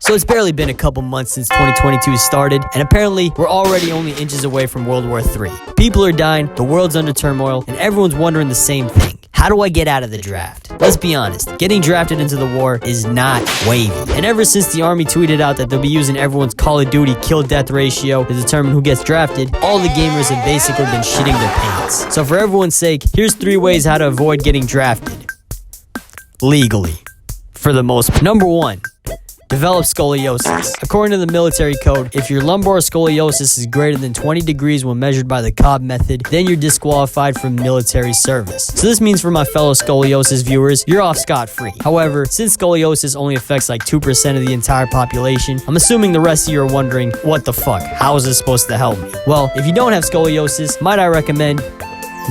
So it's barely been a couple months since 2022 started, and apparently we're already only inches away from World War III. People are dying, the world's under turmoil, and everyone's wondering the same thing. How do I get out of the draft? Let's be honest, getting drafted into the war is not wavy. And ever since the Army tweeted out that they'll be using everyone's Call of Duty kill-death ratio to determine who gets drafted, all the gamers have basically been shitting their pants. So for everyone's sake, here's 3 ways how to avoid getting drafted. Legally. For the most part. Number 1. Develop scoliosis. According to the military code, if your lumbar scoliosis is greater than 20 degrees when measured by the Cobb method, then you're disqualified from military service. So this means for my fellow scoliosis viewers, you're off scot-free. However, since scoliosis only affects like 2% of the entire population, I'm assuming the rest of you are wondering, what the fuck? How is this supposed to help me? Well, if you don't have scoliosis, might I recommend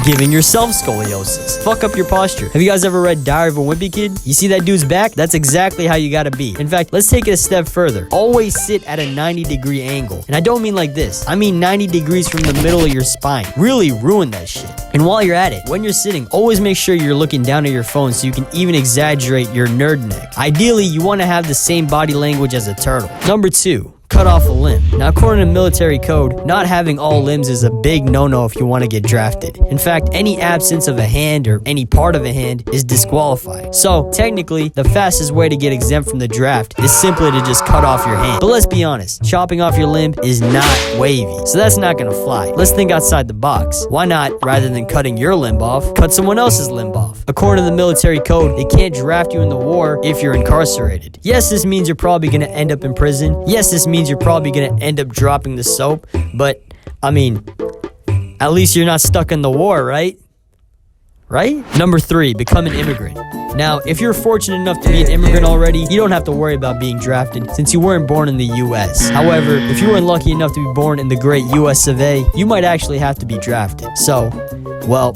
giving yourself scoliosis. Fuck up your posture. Have you guys ever read Diary of a Wimpy Kid? You see that dude's back? That's exactly how you gotta be. In fact, let's take it a step further. Always sit at a 90-degree angle. And I don't mean like this. I mean 90 degrees from the middle of your spine. Really ruin that shit. And while you're at it, when you're sitting, always make sure you're looking down at your phone so you can even exaggerate your nerd neck. Ideally, you want to have the same body language as a turtle. Number 2. Cut off a limb. Now, according to military code, not having all limbs is a big no-no if you want to get drafted. In fact, any absence of a hand or any part of a hand is disqualified. So, technically, the fastest way to get exempt from the draft is simply to just cut off your hand. But let's be honest, chopping off your limb is not wavy, so that's not gonna fly. Let's think outside the box. Why not, rather than cutting your limb off, cut someone else's limb off? According to the military code, they can't draft you in the war if you're incarcerated. Yes, this means you're probably gonna end up in prison. Yes, this means you're probably gonna end up dropping the soap, but I mean, at least you're not stuck in the war, right? Number 3, become an immigrant. Now, if you're fortunate enough to be an immigrant already, you don't have to worry about being drafted since you weren't born in the US. However, if you were unlucky enough to be born in the great US of A, you might actually have to be drafted. So, well,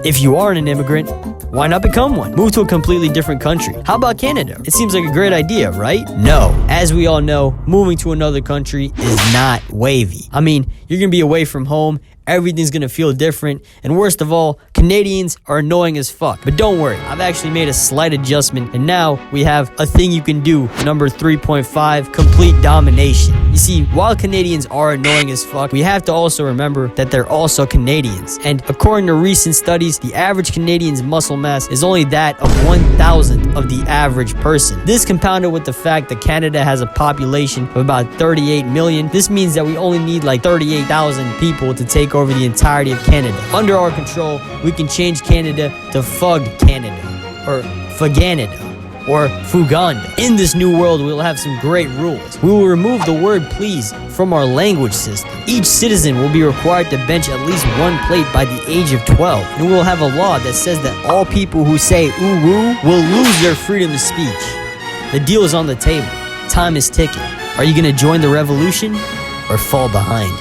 if you aren't an immigrant, why not become one? Move to a completely different country. How about Canada? It seems like a great idea, right? No. As we all know, moving to another country is not wavy. I mean, you're gonna be away from home, everything's gonna feel different, and worst of all, Canadians are annoying as fuck. But don't worry, I've actually made a slight adjustment, and now we have a thing you can do. Number 3.5, complete domination. You see, while Canadians are annoying as fuck, we have to also remember that they're also Canadians. And according to recent studies, the average Canadian's muscle mass is only that of 1,000th of the average person. This compounded with the fact that Canada has a population of about 38 million, this means that we only need like 38,000 people to take over the entirety of Canada. Under our control, we can change Canada to Fug Canada, or Fuganada, or Fuganda. In this new world, we will have some great rules. We will remove the word please from our language system. Each citizen will be required to bench at least 1 plate by the age of 12. And we will have a law that says that all people who say ooh woo will lose their freedom of speech. The deal is on the table. Time is ticking. Are you gonna join the revolution or fall behind?